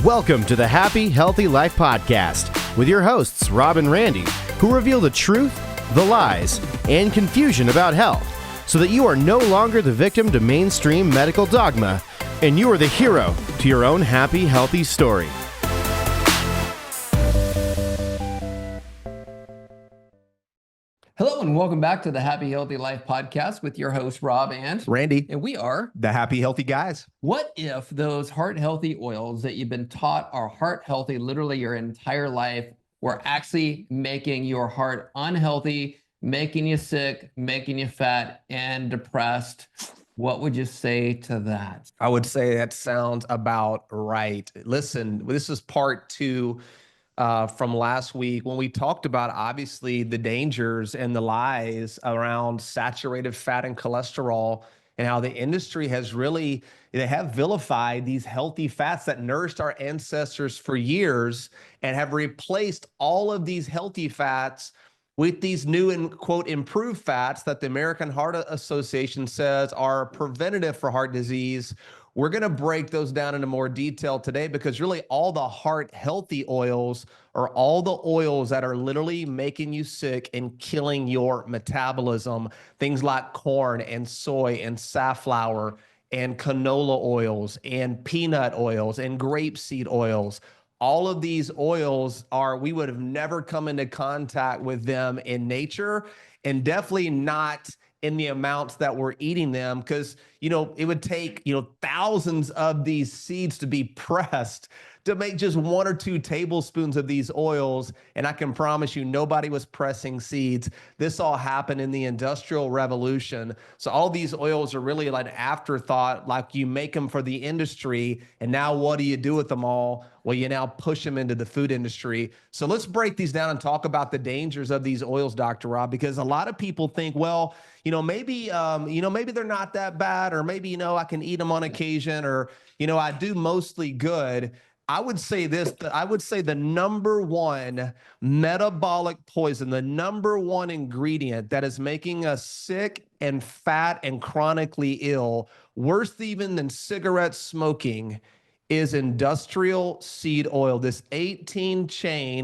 Welcome to the Happy Healthy Life Podcast with your hosts, Rob and Randy, who reveal the truth, the lies, and confusion about health so that you are no longer the victim to mainstream medical dogma and you are the hero to your own happy, healthy story. Hello and welcome back to the Happy Healthy Life Podcast with your host, Rob and Randy. And we are the Happy Healthy Guys. What if those heart healthy oils that you've been taught are heart healthy literally your entire life were actually making your heart unhealthy, making you sick, making you fat and depressed? What would you say to that? I would say that sounds about right. Listen, this is part two from last week when we talked about obviously the dangers and the lies around saturated fat and cholesterol and how the industry has really, they have vilified these healthy fats that nourished our ancestors for years and have replaced all of these healthy fats with these new and quote improved fats that the American Heart Association says are preventative for heart disease. We're going to break those down into more detail today because really all the heart healthy oils are all the oils that are literally making you sick and killing your metabolism. Things like corn and soy and safflower and canola oils and peanut oils and grapeseed oils. All of these oils we would have never come into contact with them in nature, and definitely not in the amounts that we're eating them, because, it would take, thousands of these seeds to be pressed to make just 1 or 2 tablespoons of these oils. And I can promise you, nobody was pressing seeds. This all happened in the Industrial Revolution. So all these oils are really like an afterthought, like you make them for the industry. And now what do you do with them all? Well, you now push them into the food industry. So let's break these down and talk about the dangers of these oils, Dr. Rob, because a lot of people think, well, maybe they're not that bad, or maybe, I can eat them on occasion, or, I do mostly good. I would say this, I would say the number one metabolic poison, the number one ingredient that is making us sick and fat and chronically ill, worse even than cigarette smoking, is industrial seed oil. This 18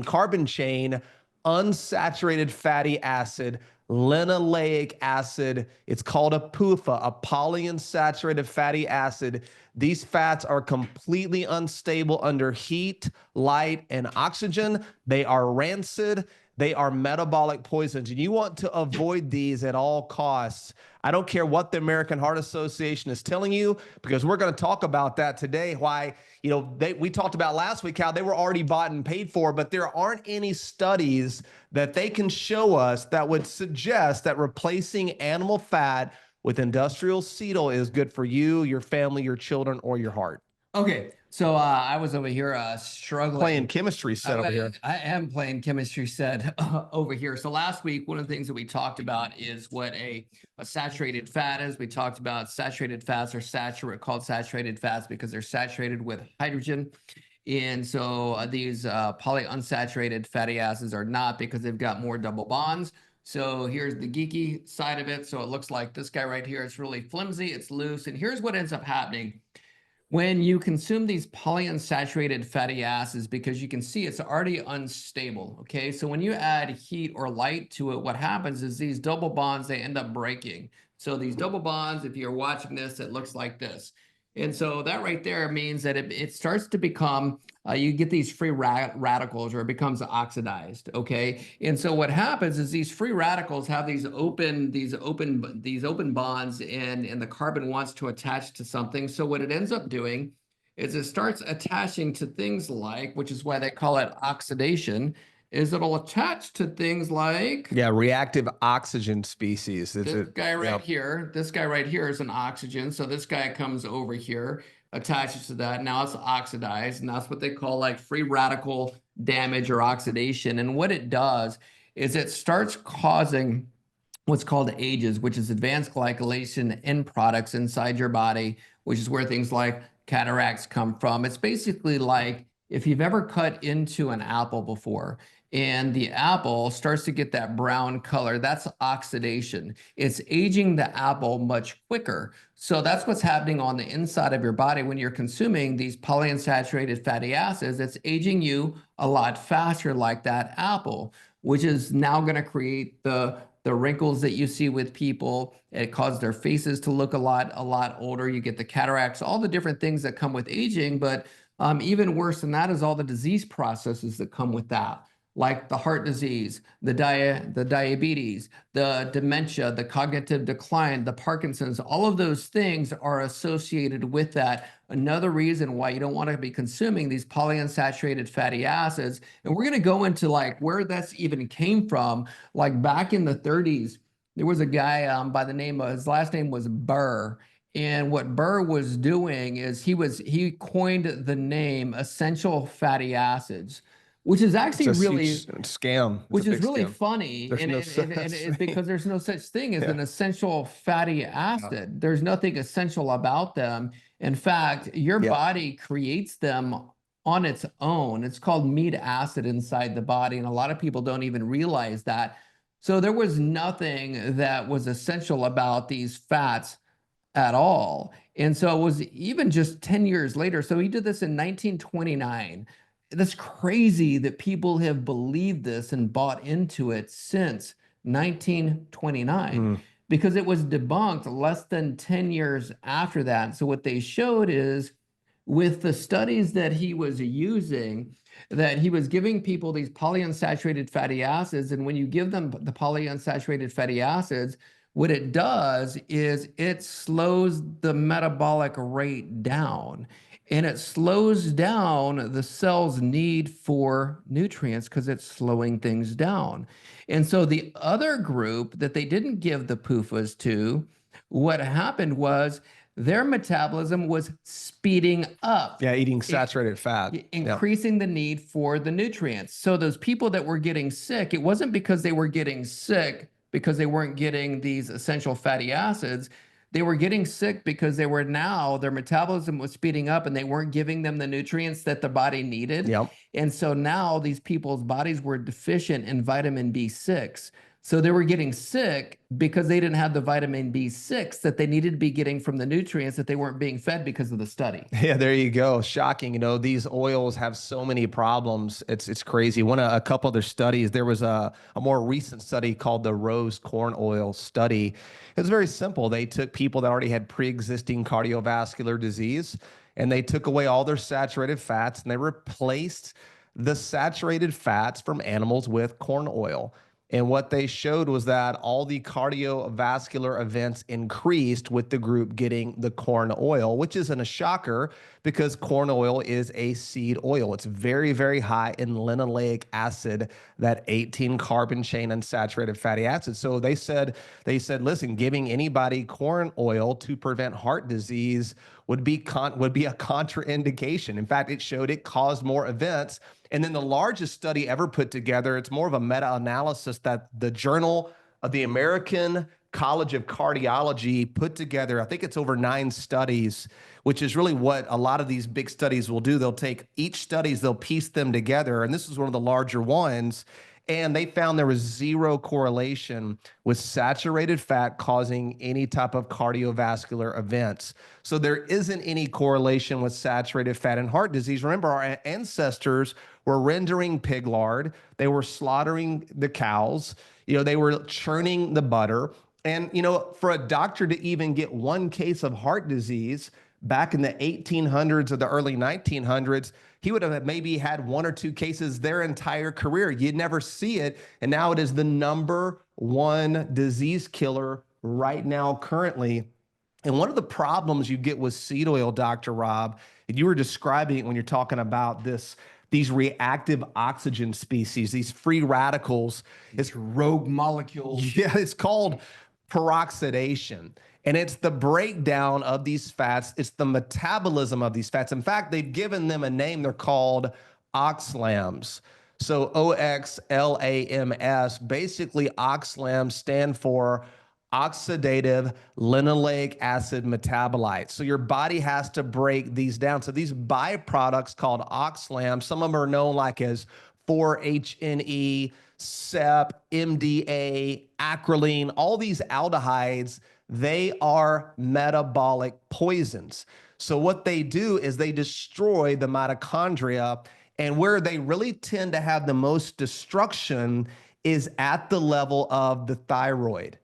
carbon chain, unsaturated fatty acid, linoleic acid. It's called a PUFA, a polyunsaturated fatty acid. These fats are completely unstable under heat, light, and oxygen. They are rancid. They are metabolic poisons, and you want to avoid these at all costs. I don't care what the American Heart Association is telling you, because we're going to talk about that today. Why, we talked about last week how they were already bought and paid for, but there aren't any studies that they can show us that would suggest that replacing animal fat with industrial seed oil is good for you, your family, your children, or your heart. Okay, so I was over here struggling. Playing chemistry set over here. I am playing chemistry set over here. So last week, one of the things that we talked about is what a saturated fat is. We talked about saturated fats are called saturated fats because they're saturated with hydrogen. And so these polyunsaturated fatty acids are not, because they've got more double bonds. So here's the geeky side of it. So it looks like this guy right here. It's really flimsy. It's loose. And here's what ends up happening when you consume these polyunsaturated fatty acids, because you can see it's already unstable. Okay. So when you add heat or light to it, what happens is these double bonds, they end up breaking. So these double bonds, if you're watching this, it looks like this. And so that right there means that it starts to become, you get these free radicals, or it becomes oxidized, okay? And so what happens is these free radicals have these open bonds, and the carbon wants to attach to something. So what it ends up doing is it starts attaching to things like, which is why they call it oxidation, is it'll attach to things like reactive oxygen species. This guy right here is an oxygen. So this guy comes over here, attaches to that. Now it's oxidized, and that's what they call like free radical damage or oxidation. And what it does is it starts causing what's called AGEs, which is advanced glycation end products inside your body, which is where things like cataracts come from. It's basically like if you've ever cut into an apple before and the apple starts to get that brown color. That's oxidation. It's aging the apple much quicker. So that's what's happening on the inside of your body when you're consuming these polyunsaturated fatty acids. It's aging you a lot faster like that apple, which is now going to create the wrinkles that you see with people. It causes their faces to look a lot older. You get the cataracts, all the different things that come with aging. But even worse than that is all the disease processes that come with that, like the heart disease, the diabetes, the dementia, the cognitive decline, the Parkinson's. All of those things are associated with that. Another reason why you don't want to be consuming these polyunsaturated fatty acids. And we're going to go into like where that's even came from. Like back in the 30s, there was a guy by the name of, his last name was Burr. And what Burr was doing is he coined the name essential fatty acids, which is actually really scam. Which is really scam. funny, There's because there's no such thing as an essential fatty acid. There's nothing essential about them. In fact, your body creates them on its own. It's called meat acid inside the body, and a lot of people don't even realize that. So there was nothing that was essential about these fats at all. And so it was even just 10 years later. So he did this in 1929. That's crazy that people have believed this and bought into it since 1929, because it was debunked less than 10 years after that. So what they showed is, with the studies that he was using, that he was giving people these polyunsaturated fatty acids. And when you give them the polyunsaturated fatty acids, what it does is it slows the metabolic rate down, and it slows down the cell's need for nutrients because it's slowing things down. And so the other group that they didn't give the PUFAs to, what happened was their metabolism was speeding up. Yeah, eating saturated fat. Increasing the need for the nutrients. So those people that were getting sick, it wasn't because they were getting sick because they weren't getting these essential fatty acids. They were getting sick because their metabolism was speeding up and they weren't giving them the nutrients that the body needed. And so now these people's bodies were deficient in vitamin B6. So they were getting sick because they didn't have the vitamin B6 that they needed to be getting from the nutrients that they weren't being fed because of the study. Yeah, there you go. Shocking. You know, these oils have so many problems. It's crazy. A couple other studies, there was a more recent study called the rose corn oil study. It was very simple. They took people that already had pre-existing cardiovascular disease, and they took away all their saturated fats, and they replaced the saturated fats from animals with corn oil. And what they showed was that all the cardiovascular events increased with the group getting the corn oil, which isn't a shocker because corn oil is a seed oil. It's very, very high in linoleic acid, that 18 carbon chain unsaturated fatty acids. So they said, listen, giving anybody corn oil to prevent heart disease would be a contraindication. In fact, it showed it caused more events. And then the largest study ever put together, it's more of a meta-analysis that the Journal of the American College of Cardiology put together. I think it's over 9 studies, which is really what a lot of these big studies will do. They'll take each studies, they'll piece them together. And this is one of the larger ones. And they found there was zero correlation with saturated fat causing any type of cardiovascular events. So there isn't any correlation with saturated fat and heart disease. Remember, our ancestors were rendering pig lard. They were slaughtering the cows. They were churning the butter. And, for a doctor to even get one case of heart disease back in the 1800s or the early 1900s, he would have maybe had 1 or 2 cases their entire career. You'd never see it. And now it is the #1 disease killer right now currently. And one of the problems you get with seed oil, Dr. Rob, and you were describing it when you're talking about these reactive oxygen species, these free radicals. It's rogue molecules. Yeah, it's called peroxidation. And it's the breakdown of these fats. It's the metabolism of these fats. In fact, they've given them a name. They're called oxlams. So OXLAMS, basically oxlams stand for oxidative linoleic acid metabolites. So your body has to break these down. So these byproducts called oxlams, some of them are known like as 4-HNE, SEP, MDA, acrolein, all these aldehydes, they are metabolic poisons. So what they do is they destroy the mitochondria, and where they really tend to have the most destruction is at the level of the thyroid.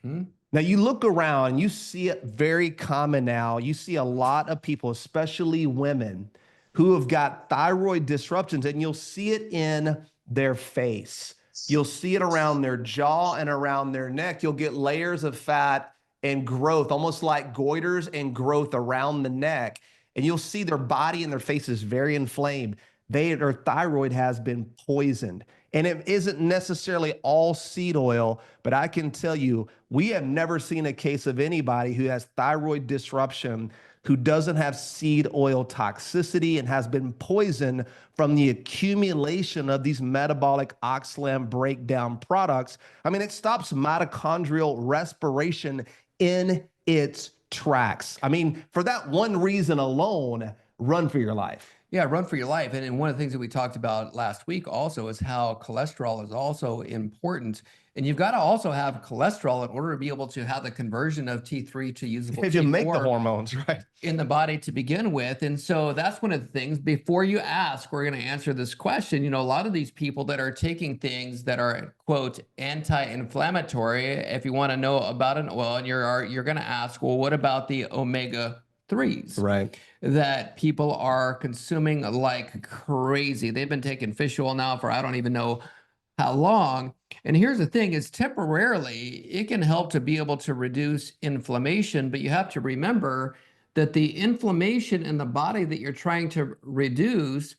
Now you look around, you see it very common now. You see a lot of people, especially women, who have got thyroid disruptions, and you'll see it in their face. You'll see it around their jaw and around their neck. You'll get layers of fat and growth, almost like goiters and growth around the neck. And you'll see their body and their face is very inflamed. Their thyroid has been poisoned. And it isn't necessarily all seed oil, but I can tell you, we have never seen a case of anybody who has thyroid disruption who doesn't have seed oil toxicity and has been poisoned from the accumulation of these metabolic oxalate breakdown products. I mean, it stops mitochondrial respiration in its tracks. I mean, for that one reason alone, run for your life. Yeah, run for your life. And one of the things that we talked about last week also is how cholesterol is also important. And you've got to also have cholesterol in order to be able to have the conversion of T3 to usable T4 to make the hormones, right, in the body to begin with. And so that's one of the things. Before you ask, we're going to answer this question. You know, a lot of these people that are taking things that are, quote, anti-inflammatory, if you want to know about an oil, and you're going to ask, well, what about the omega-3s? Right. That people are consuming like crazy. They've been taking fish oil now for I don't even know how long. And here's the thing is temporarily, it can help to be able to reduce inflammation, but you have to remember that the inflammation in the body that you're trying to reduce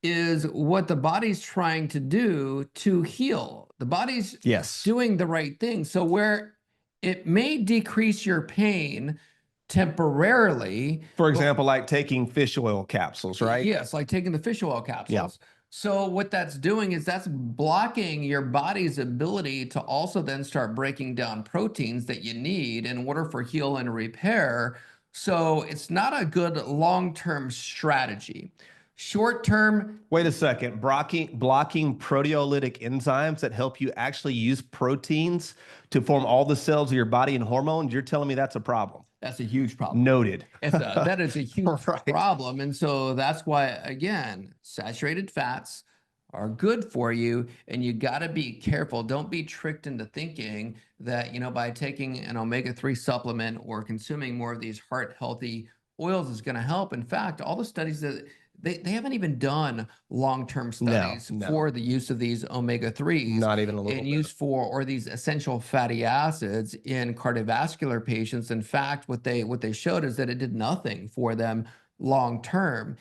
is what the body's trying to do to heal. The body's doing the right thing. So where it may decrease your pain temporarily. For example, like taking fish oil capsules, right? Yes, like taking the fish oil capsules. Yeah. So what that's doing is that's blocking your body's ability to also then start breaking down proteins that you need in order for heal and repair. So it's not a good long-term strategy. Short-term. Wait a second. Blocking proteolytic enzymes that help you actually use proteins to form all the cells of your body and hormones. You're telling me that's a problem? That's a huge problem. Noted. That is a huge problem. And so that's why, again, saturated fats are good for you, and you got to be careful. Don't be tricked into thinking that, you know, by taking an omega-3 supplement or consuming more of these heart-healthy oils is going to help. In fact, all the studies that they haven't even done long-term studies for the use of these omega-3s. Not even a little and bit. use for, or these essential fatty acids in cardiovascular patients. In fact, what they showed is that it did nothing for them long-term.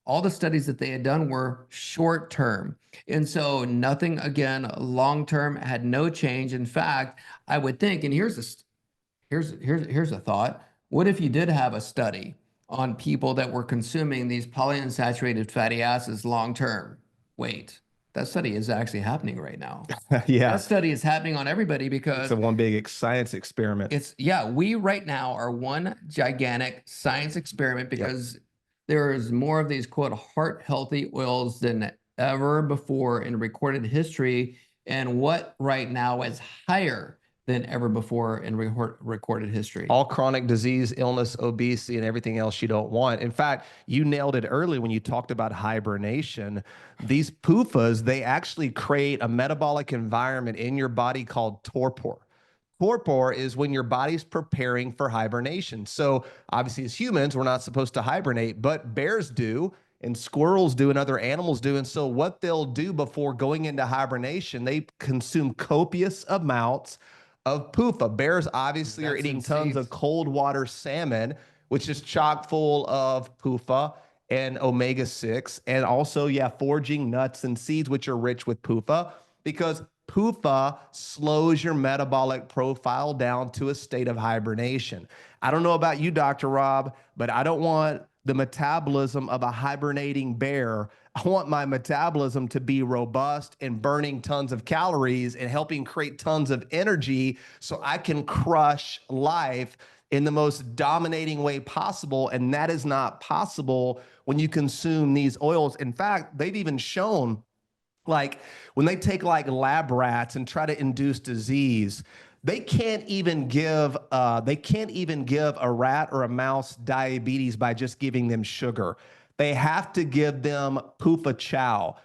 All the studies that they had done were short-term. And so nothing, again, long-term, had no change. In fact, I would think, and here's a thought. What if you did have a study on people that were consuming these polyunsaturated fatty acids long-term? Wait, that study is actually happening right now. Yeah. That study is happening on everybody because it's a one big science experiment. We right now are one gigantic science experiment because there is more of these, quote, heart healthy oils than ever before in recorded history. And what right now is higher than ever before in recorded history. All chronic disease, illness, obesity, and everything else you don't want. In fact, you nailed it early when you talked about hibernation. These PUFAs, they actually create a metabolic environment in your body called torpor. Torpor is when your body's preparing for hibernation. So obviously as humans, we're not supposed to hibernate, but bears do, and squirrels do, and other animals do. And so what they'll do before going into hibernation, they consume copious amounts of PUFA. Bears obviously are eating tons of cold water salmon, which is chock full of PUFA and omega-6, and also, foraging nuts and seeds, which are rich with PUFA, because PUFA slows your metabolic profile down to a state of hibernation. I don't know about you, Dr. Rob, but I don't want the metabolism of a hibernating bear. I want my metabolism to be robust and burning tons of calories and helping create tons of energy so I can crush life in the most dominating way possible. And that is not possible when you consume these oils. In fact, they've even shown Like when they take like lab rats and try to induce disease, they can't even give a rat or a mouse diabetes by just giving them sugar. They have to give them PUFA chow,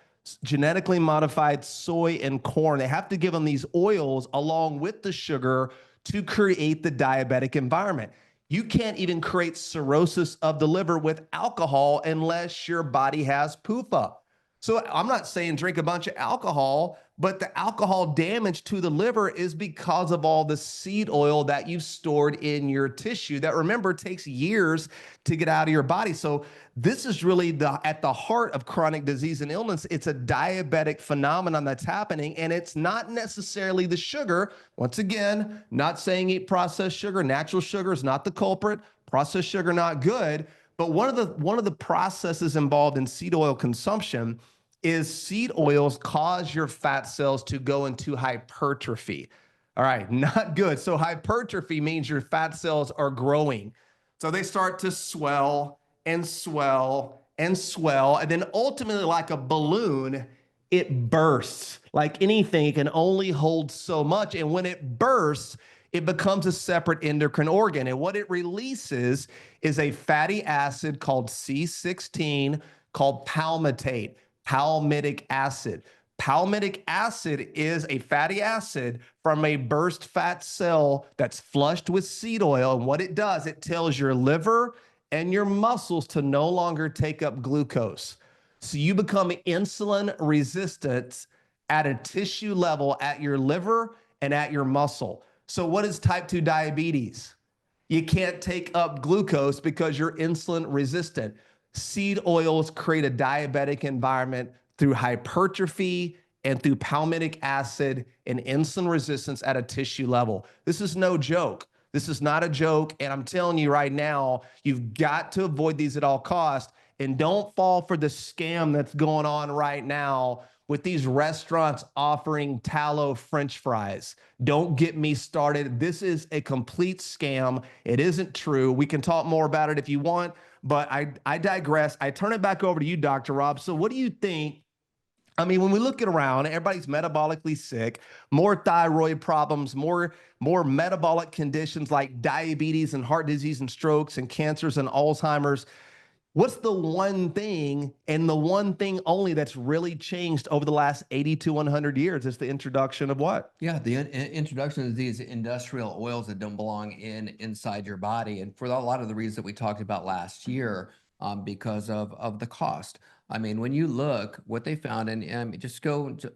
genetically modified soy and corn. They have to give them these oils along with the sugar to create the diabetic environment. You can't even create cirrhosis of the liver with alcohol unless your body has PUFA. So I'm not saying drink a bunch of alcohol, but the alcohol damage to the liver is because of all the seed oil that you've stored in your tissue that, remember, takes years to get out of your body. So this is really at the heart of chronic disease and illness. It's a diabetic phenomenon that's happening, and it's not necessarily the sugar. Once again, not saying eat processed sugar. Natural sugar is not the culprit. Processed sugar, not good. But one of the processes involved in seed oil consumption is seed oils cause your fat cells to go into hypertrophy. All right, not good. So hypertrophy means your fat cells are growing. So they start to swell and swell and swell. And then ultimately, like a balloon, it bursts. Like anything, it can only hold so much. And when it bursts, it becomes a separate endocrine organ. And what it releases is a fatty acid called C16, called palmitate, palmitic acid. Palmitic acid is a fatty acid from a burst fat cell that's flushed with seed oil. And what it does, it tells your liver and your muscles to no longer take up glucose. So you become insulin resistant at a tissue level at your liver and at your muscle. So what is type 2 diabetes? You can't take up glucose because you're insulin resistant. Seed oils create a diabetic environment through hypertrophy and through palmitic acid and insulin resistance at a tissue level. This is no joke. This is not a joke. And I'm telling you right now, you've got to avoid these at all costs, and don't fall for the scam that's going on right now with these restaurants offering tallow French fries. Don't get me started. This is a complete scam. It isn't true. We can talk more about it if you want, but I digress. I turn it back over to you, Dr. Rob. So what do you think? I mean, when we look around, everybody's metabolically sick, more thyroid problems, more metabolic conditions like diabetes and heart disease and strokes and cancers and Alzheimer's. What's the one thing, and the one thing only, that's really changed over the last 80 to 100 years? Is the introduction of what? Yeah, the introduction of these industrial oils that don't belong inside your body. And for a lot of the reasons that we talked about last year, because of the cost. I mean, when you look, what they found, and just go to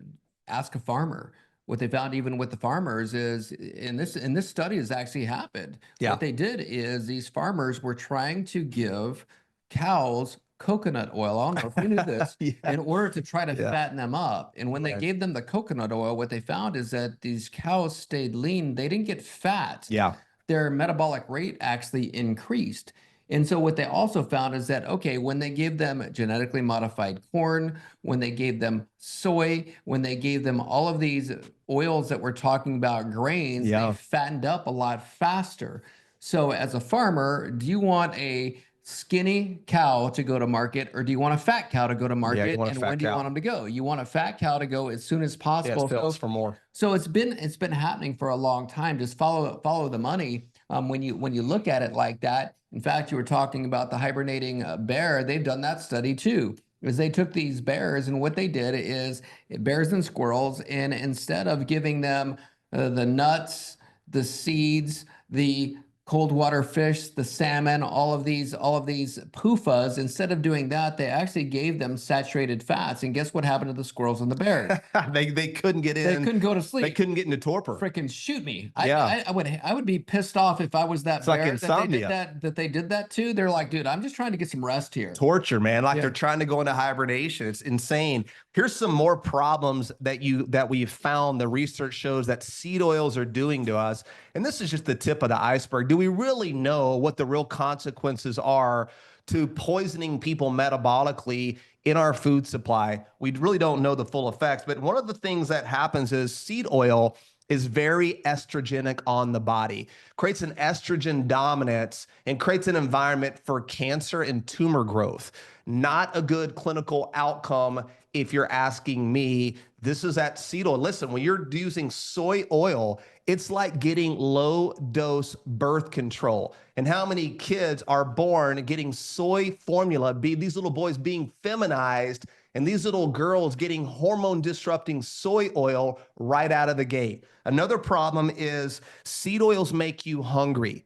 ask a farmer. What they found, even with the farmers, is in this study has actually happened. Yeah. What they did is these farmers were trying to give cows coconut oil. I don't know if you knew this, Yeah. in order to try to fatten them up. And when they gave them the coconut oil, what they found is that these cows stayed lean. They didn't get fat. Yeah. Their metabolic rate actually increased. And so what they also found is that, okay, when they gave them genetically modified corn, when they gave them soy, when they gave them all of these oils that we're talking about, grains, they fattened up a lot faster. So as a farmer, do you want a skinny cow to go to market, or do you want a fat cow to go to market? And when do you want them to go? You want a fat cow to go as soon as possible. Yeah, for more. So it's been happening for a long time. Just follow the money. When you look at it like that. In fact, you were talking about the hibernating bear. They've done that study too. Is they took these bears, and what they did is bears and squirrels, and instead of giving them the nuts, the seeds, the cold water fish, the salmon, all of these PUFAs, instead of doing that, they actually gave them saturated fats. And guess what happened to the squirrels and the bears? they couldn't get in. They couldn't go to sleep. They couldn't get into torpor. Freaking shoot me. Yeah. I would be pissed off if I was that It's bear like insomnia. that they did that to. They're like, dude, I'm just trying to get some rest here. Torture, man. Like they're trying to go into hibernation. It's insane. Here's some more problems that we've found. The research shows that seed oils are doing to us. And this is just the tip of the iceberg. Do we really know what the real consequences are to poisoning people metabolically in our food supply? We really don't know the full effects. But one of the things that happens is seed oil is very estrogenic on the body, creates an estrogen dominance, and creates an environment for cancer and tumor growth. Not a good clinical outcome if you're asking me. This is that seed oil. Listen, when you're using soy oil, it's like getting low dose birth control. And how many kids are born getting soy formula, these little boys being feminized, and these little girls getting hormone disrupting soy oil right out of the gate. Another problem is seed oils make you hungry.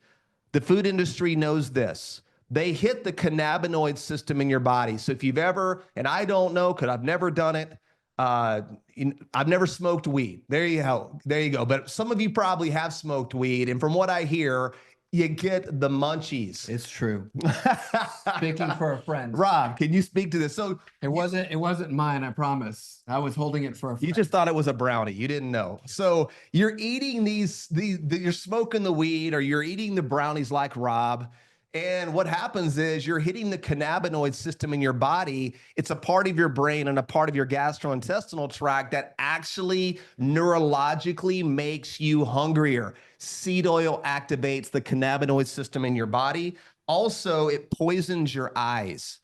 The food industry knows this. They hit the cannabinoid system in your body. So if you've ever, and I don't know because I've never done it, I've never smoked weed. There you go. There you go. But some of you probably have smoked weed. And from what I hear, you get the munchies. It's true. Speaking for a friend. Rob, can you speak to this? So It wasn't mine, I promise. I was holding it for a friend. you just thought it was a brownie. You didn't know. So you're eating you're smoking the weed or you're eating the brownies like Rob. And what happens is you're hitting the cannabinoid system in your body. It's a part of your brain and a part of your gastrointestinal tract that actually neurologically makes you hungrier. Seed oil activates the cannabinoid system in your body. Also, it poisons your eyes.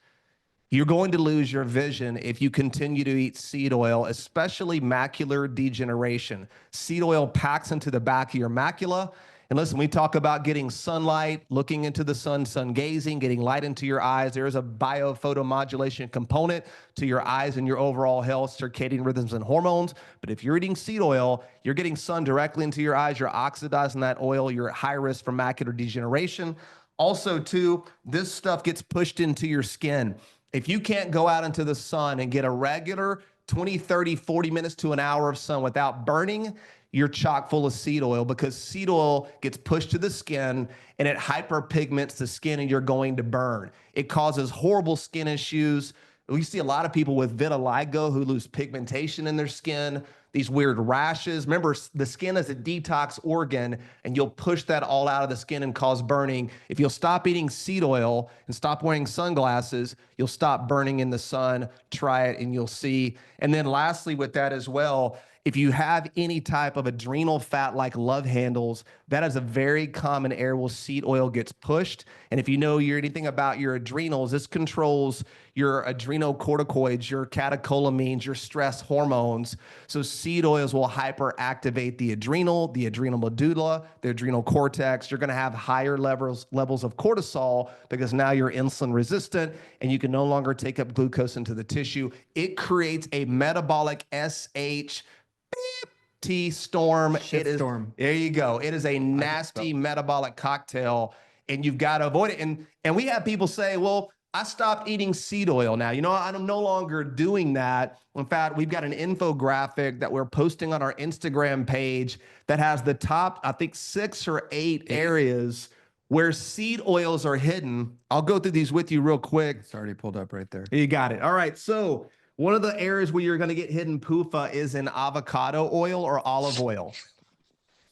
You're going to lose your vision if you continue to eat seed oil, especially macular degeneration. Seed oil packs into the back of your macula. And listen, we talk about getting sunlight, looking into the sun, sun gazing, getting light into your eyes. There's a biophotomodulation component to your eyes and your overall health, circadian rhythms and hormones. But if you're eating seed oil, you're getting sun directly into your eyes. You're oxidizing that oil. You're at high risk for macular degeneration. Also, too, this stuff gets pushed into your skin. If you can't go out into the sun and get a regular 20, 30, 40 minutes to an hour of sun without burning, you're chock full of seed oil because seed oil gets pushed to the skin and it hyperpigments the skin and you're going to burn. It causes horrible skin issues. We see a lot of people with vitiligo who lose pigmentation in their skin, these weird rashes. Remember, the skin is a detox organ and you'll push that all out of the skin and cause burning. If you'll stop eating seed oil and stop wearing sunglasses, you'll stop burning in the sun. Try it and you'll see. And then lastly with that as well, if you have any type of adrenal fat like love handles, that is a very common area where seed oil gets pushed. And if you know anything about your adrenals, this controls your adrenocorticoids, your catecholamines, your stress hormones. So seed oils will hyperactivate the adrenal medulla, the adrenal cortex. You're going to have higher levels of cortisol because now you're insulin resistant and you can no longer take up glucose into the tissue. It creates a metabolic storm. Storm. There you go. It is a nasty metabolic cocktail and you've got to avoid it. And we have people say, well, I stopped eating seed oil now. You know, I'm no longer doing that. In fact, we've got an infographic that we're posting on our Instagram page that has the top, I think, 6 or 8 areas where seed oils are hidden. I'll go through these with you real quick. It's already pulled up right there. You got it. All right. So one of the areas where you're going to get hidden PUFA is in avocado oil or olive oil.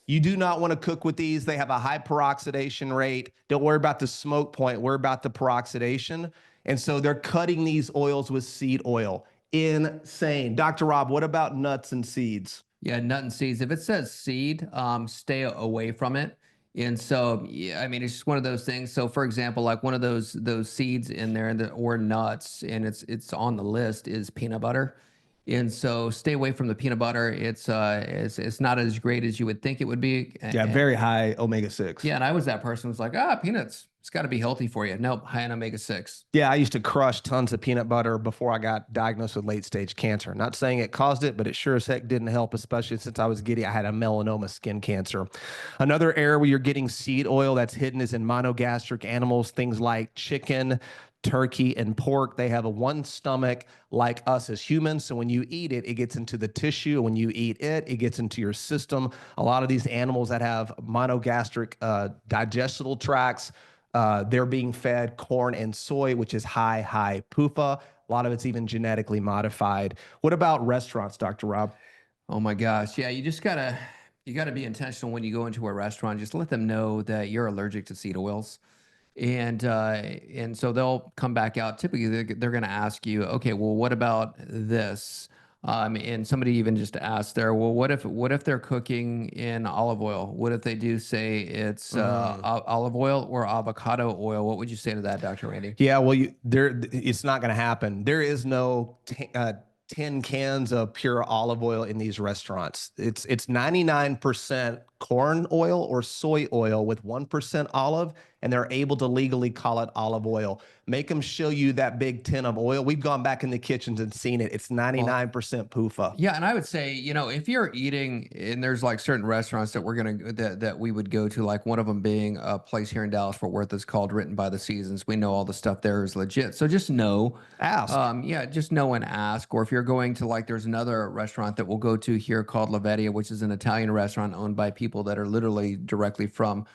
You do not want to cook with these. They have a high peroxidation rate. Don't worry about the smoke point. Worry about the peroxidation. And so they're cutting these oils with seed oil. Insane. Dr. Rob, what about nuts and seeds? Yeah, nut and seeds. If it says seed, stay away from it. And so, yeah, I mean, it's just one of those things. So, for example, like one of those seeds in there, or nuts, and it's on the list is peanut butter. And so, stay away from the peanut butter. It's not as great as you would think it would be. Yeah, very high omega-6. Yeah, and I was that person who was like, peanuts. It's got to be healthy for you. Nope, high in omega-6. Yeah, I used to crush tons of peanut butter before I got diagnosed with late-stage cancer. Not saying it caused it, but it sure as heck didn't help, especially since I had a melanoma skin cancer. Another area where you're getting seed oil that's hidden is in monogastric animals, things like chicken, turkey, and pork. They have one stomach like us as humans. So when you eat it, it gets into the tissue. When you eat it, it gets into your system. A lot of these animals that have monogastric digestional tracts, they're being fed corn and soy, which is high PUFA. A lot of it's even genetically modified. What about restaurants, Dr. Rob? Oh my gosh. Yeah, you gotta be intentional when you go into a restaurant. Just let them know that you're allergic to seed oils. And so they'll come back out. Typically, they're going to ask you, okay, well, what about this? And somebody even just asked there, well, what if they're cooking in olive oil? What if they do say it's olive oil or avocado oil? What would you say to that, Dr. Randy? Yeah, well, it's not going to happen. There is no 10 cans of pure olive oil in these restaurants. It's 99% corn oil or soy oil with 1% olive, and they're able to legally call it olive oil. Make them show you that big tin of oil. We've gone back in the kitchens and seen it. It's 99% PUFA. Yeah, and I would say, if you're eating, and there's like certain restaurants that that we would go to, like one of them being a place here in Dallas Fort Worth that's called Written by the Seasons. We know all the stuff there is legit. So just know, Ask. yeah, just know and ask. Or if you're going to, like, there's another restaurant that we'll go to here called La Vedia, which is an Italian restaurant owned by people that are literally directly from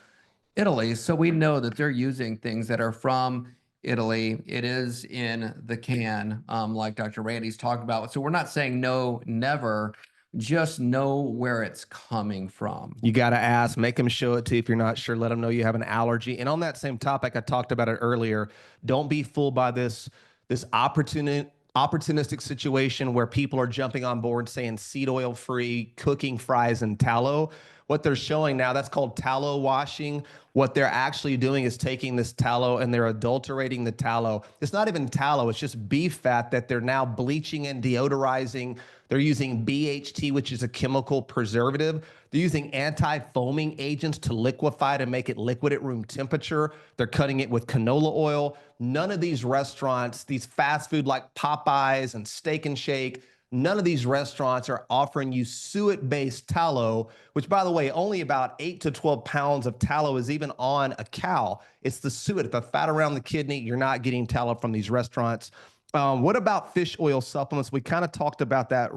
Italy. So we know that they're using things that are from Italy. It is in the can, like Dr. Randy's talked about. So we're not saying no, never. Just know where it's coming from. You got to ask, make them show it to you. If you're not sure, let them know you have an allergy. And on that same topic, I talked about it earlier. Don't be fooled by this opportunistic situation where people are jumping on board saying seed oil free, cooking fries and tallow. What they're showing now, that's called tallow washing. What they're actually doing is taking this tallow and they're adulterating the tallow. It's not even tallow, it's just beef fat that they're now bleaching and deodorizing. They're using BHT, which is a chemical preservative. They're using anti-foaming agents to liquefy to make it liquid at room temperature. They're cutting it with canola oil. None of these restaurants, these fast food like Popeyes and Steak and Shake, none of these restaurants are offering you suet-based tallow, which, by the way, only about 8 to 12 pounds of tallow is even on a cow. It's the suet, the fat around the kidney. You're not getting tallow from these restaurants. What about fish oil supplements? We kind of talked about that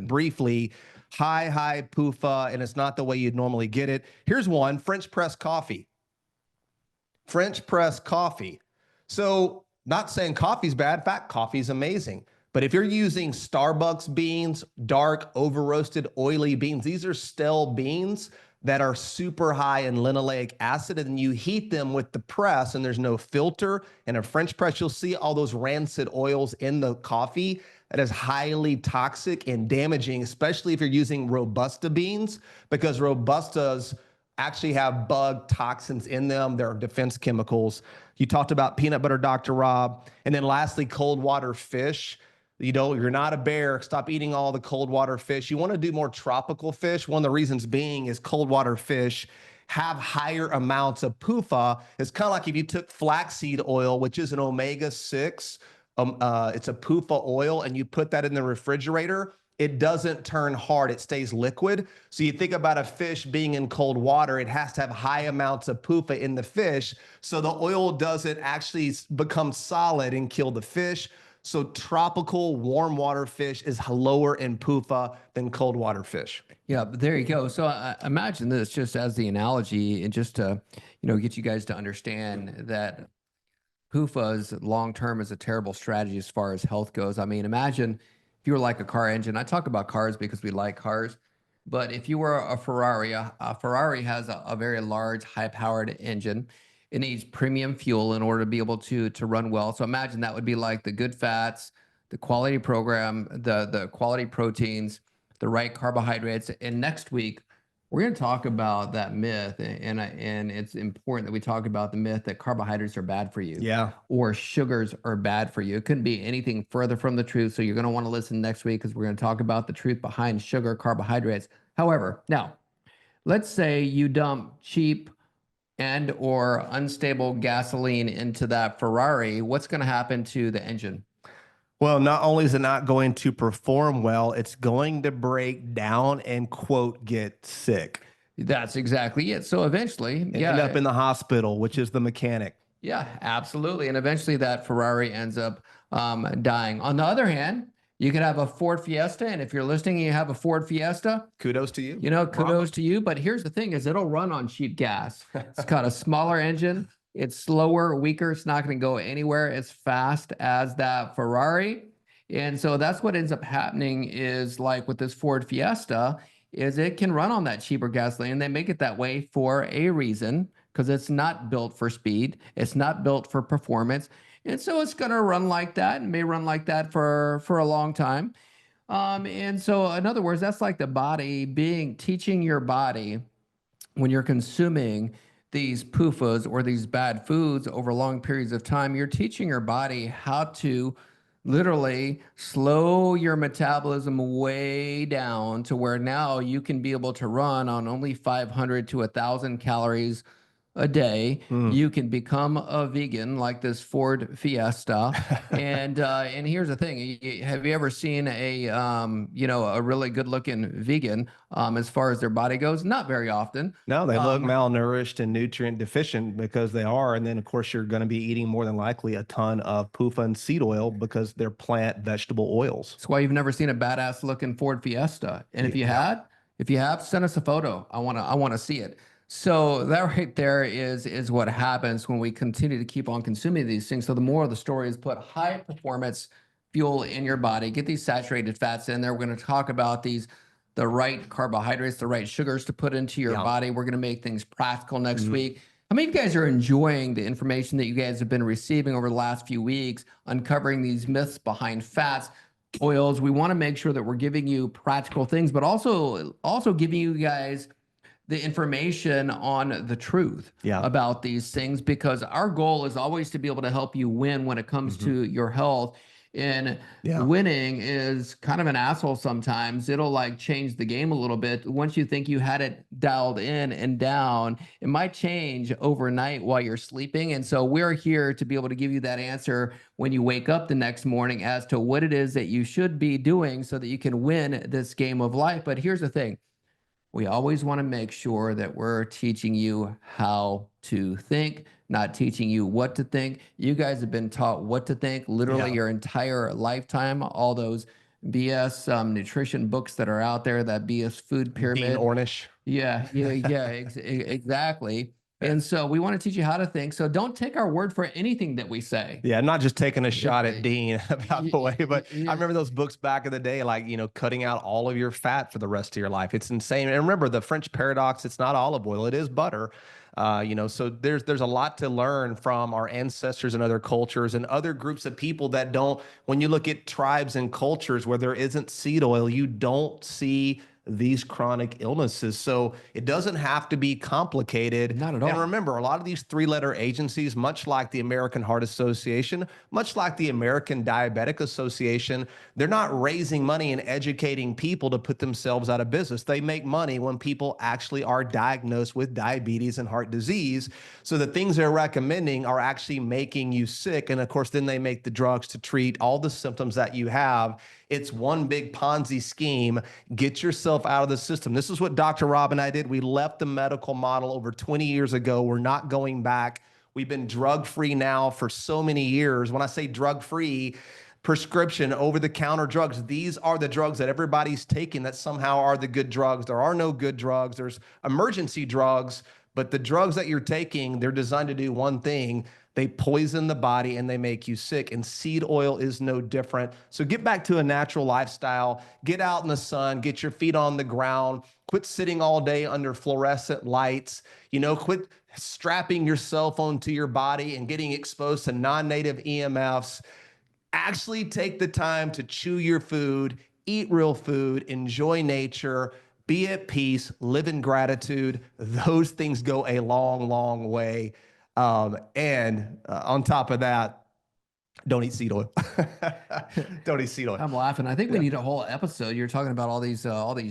briefly. High PUFA, and it's not the way you'd normally get it. Here's one, French press coffee. French press coffee. So not saying coffee's bad. In fact, coffee's amazing. But if you're using Starbucks beans, dark, over-roasted, oily beans, these are stale beans that are super high in linoleic acid, and you heat them with the press, and there's no filter. In a French press, you'll see all those rancid oils in the coffee. That is highly toxic and damaging, especially if you're using Robusta beans, because Robustas actually have bug toxins in them. They're defense chemicals. You talked about peanut butter, Dr. Rob. And then lastly, cold water fish. You're not a bear. Stop eating all the cold water fish. You want to do more tropical fish. One of the reasons being is cold water fish have higher amounts of PUFA. It's kind of like if you took flaxseed oil, which is an omega-6, it's a PUFA oil, and you put that in the refrigerator, it doesn't turn hard. It stays liquid. So you think about a fish being in cold water, it has to have high amounts of PUFA in the fish, so the oil doesn't actually become solid and kill the fish. So tropical warm water fish is lower in PUFA than cold water fish. Yeah, but there you go. So imagine this just as the analogy, and just to, get you guys to understand that PUFAs long-term is a terrible strategy as far as health goes. I mean, imagine if you were like a car engine. I talk about cars because we like cars, but if you were a Ferrari, a Ferrari has a very large, high-powered engine. It needs premium fuel in order to be able to run well. So imagine that would be like the good fats, the quality program, the quality proteins, the right carbohydrates. And next week, we're going to talk about that myth. And it's important that we talk about the myth that carbohydrates are bad for you. Yeah. Or sugars are bad for you. It couldn't be anything further from the truth. So you're going to want to listen next week, because we're going to talk about the truth behind sugar, carbohydrates. However, now, let's say you dump cheap and or unstable gasoline into that Ferrari. What's going to happen to the engine? Well, not only is it not going to perform well, it's going to break down and, quote, get sick. That's exactly it. So eventually, and end up in the hospital, which is the mechanic. Yeah, absolutely. And eventually that Ferrari ends up dying. On the other hand, you could have a Ford Fiesta, and if you're listening and you have a Ford Fiesta, kudos to you. Kudos to you. But here's the thing: is it'll run on cheap gas. It's got a smaller engine. It's slower, weaker. It's not going to go anywhere as fast as that Ferrari. And so that's what ends up happening is, like with this Ford Fiesta, is it can run on that cheaper gasoline. And they make it that way for a reason, because it's not built for speed. It's not built for performance. And so it's going to run like that, and may run like that for a long time. And so, in other words, that's like the body teaching your body, when you're consuming these PUFAs or these bad foods over long periods of time, you're teaching your body how to literally slow your metabolism way down to where now you can be able to run on only 500 to 1,000 calories a day. You can become a vegan like this Ford Fiesta. And here's the thing. Have you ever seen a a really good looking vegan as far as their body goes? Not very often. No, they look malnourished and nutrient deficient because they are. And then, of course, you're going to be eating more than likely a ton of PUFA and seed oil because they're plant vegetable oils. That's why you've never seen a badass looking Ford Fiesta. And if you have, send us a photo. I want to see it. So that right there is what happens when we continue to keep on consuming these things. So the moral of the story is put high performance fuel in your body, get these saturated fats in there. We're going to talk about the right carbohydrates, the right sugars to put into your body. We're going to make things practical next week. How many of you guys are enjoying the information that you guys have been receiving over the last few weeks, uncovering these myths behind fats, oils? We want to make sure that we're giving you practical things, but also giving you guys the information on the truth about these things, because our goal is always to be able to help you win when it comes to your health. And winning is kind of an asshole sometimes. It'll like change the game a little bit. Once you think you had it dialed in and down, it might change overnight while you're sleeping. And so we're here to be able to give you that answer when you wake up the next morning as to what it is that you should be doing so that you can win this game of life. But here's the thing. We always want to make sure that we're teaching you how to think, not teaching you what to think. You guys have been taught what to think literally your entire lifetime. All those BS nutrition books that are out there, that BS food pyramid. Dean Ornish. Exactly. And so we want to teach you how to think. So don't take our word for anything that we say. Yeah, I'm not just taking a shot at Dean about the way, but I remember those books back in the day, like, cutting out all of your fat for the rest of your life. It's insane. And remember the French paradox, it's not olive oil, it is butter. So there's a lot to learn from our ancestors and other cultures and other groups of people that don't, when you look at tribes and cultures where there isn't seed oil, you don't see these chronic illnesses. So it doesn't have to be complicated. Not at all. And remember, a lot of these three-letter agencies, much like the American Heart Association, much like the American Diabetic Association, they're not raising money and educating people to put themselves out of business. They make money when people actually are diagnosed with diabetes and heart disease. So the things they're recommending are actually making you sick. And of course, then they make the drugs to treat all the symptoms that you have. It's one big Ponzi scheme. Get yourself out of the system. This is what Dr. Rob and I did. We left the medical model over 20 years ago. We're not going back. We've been drug-free now for so many years. When I say drug-free, prescription, over-the-counter drugs, these are the drugs that everybody's taking that somehow are the good drugs. There are no good drugs. There's emergency drugs, but the drugs that you're taking, they're designed to do one thing. They poison the body and they make you sick. And seed oil is no different. So get back to a natural lifestyle. Get out in the sun. Get your feet on the ground. Quit sitting all day under fluorescent lights. Quit strapping your cell phone to your body and getting exposed to non-native EMFs. Actually take the time to chew your food, eat real food, enjoy nature, be at peace, live in gratitude. Those things go a long, long way. And on top of that, don't eat seed oil. Don't eat seed oil. I'm laughing. I think we need a whole episode. You're talking about all these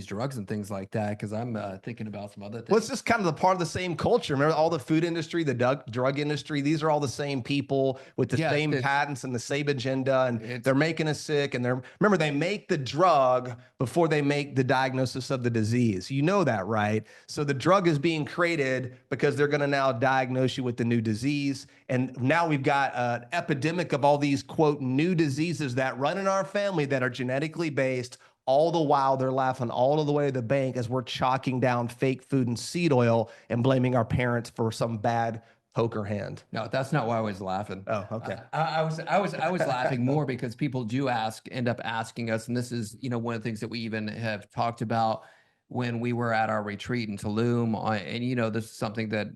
drugs and things like that, because I'm thinking about some other things. Well, it's just kind of the part of the same culture. Remember, all the food industry, the drug industry, these are all the same people with the same patents and the same agenda, and they're making us sick. And remember, they make the drug before they make the diagnosis of the disease. You know that, right? So the drug is being created because they're going to now diagnose you with the new disease. And now we've got an epidemic of all these, quote, new diseases that run in our family that are genetically based. All the while they're laughing all of the way to the bank as we're chalking down fake food and seed oil and blaming our parents for some bad poker hand. No, that's not why I was laughing. Oh, okay. I was laughing more because people do end up asking us, and this is one of the things that we even have talked about when we were at our retreat in Tulum. And this is something that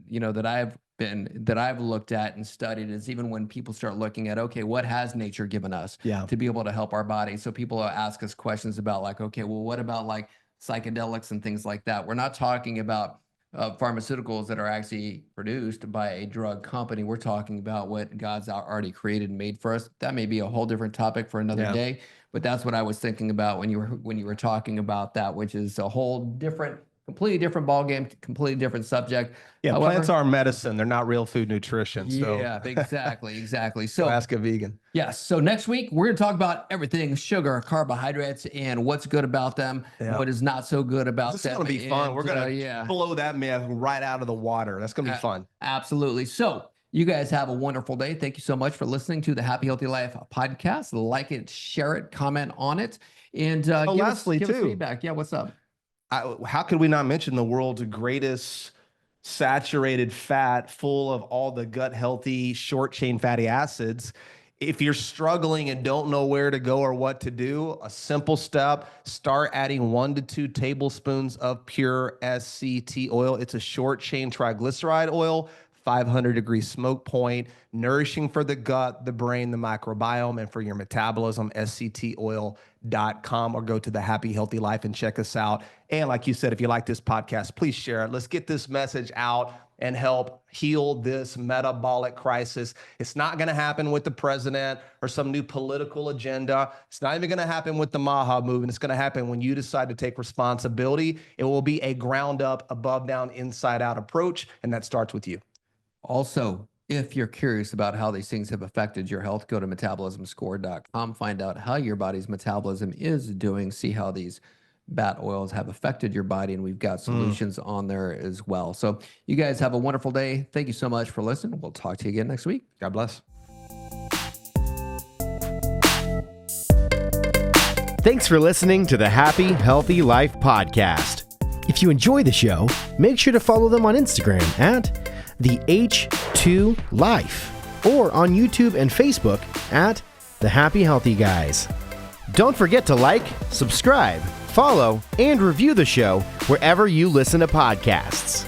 that I've looked at and studied, is even when people start looking at, okay, what has nature given us to be able to help our body? So people ask us questions about like, okay, well, what about like psychedelics and things like that? We're not talking about pharmaceuticals that are actually produced by a drug company. We're talking about what God's already created and made for us. That may be a whole different topic for another day, but that's what I was thinking about when you were talking about that, which is a whole different, completely different ballgame, completely different subject. Yeah, However, plants are medicine. They're not real food nutrition. yeah, So exactly. So ask a vegan. yes. So next week, we're going to talk about everything sugar, carbohydrates, and what's good about them, what is not so good about This them. is going to be fun. We're going to to blow that myth right out of the water. That's going to be fun. Absolutely. So you guys have a wonderful day. Thank you so much for listening to the Happy Healthy Life podcast. Like it, share it, comment on it, and give us feedback. Yeah, what's up? How could we not mention the world's greatest saturated fat, full of all the gut healthy short chain fatty acids? If you're struggling and don't know where to go or what to do, a simple step, start adding 1 to 2 tablespoons of pure SCT oil. It's a short chain triglyceride oil, 500-degree smoke point, nourishing for the gut, the brain, the microbiome, and for your metabolism, sctoil.com, or go to the Happy Healthy Life and check us out. And like you said, if you like this podcast, please share it. Let's get this message out and help heal this metabolic crisis. It's not going to happen with the president or some new political agenda. It's not even going to happen with the Maha movement. It's going to happen when you decide to take responsibility. It will be a ground up, above down, inside out approach, and that starts with you. Also, if you're curious about how these things have affected your health, go to metabolism-score.com, find out how your body's metabolism is doing, see how these bat oils have affected your body, and we've got solutions on there as well. So you guys have a wonderful day. Thank you so much for listening. We'll talk to you again next week. God bless. Thanks for listening to the Happy Healthy Life podcast. If you enjoy the show, make sure to follow them on Instagram at the H2 Life, or on YouTube and Facebook at the Happy Healthy Guys. Don't forget to like, subscribe, follow, and review the show wherever you listen to podcasts.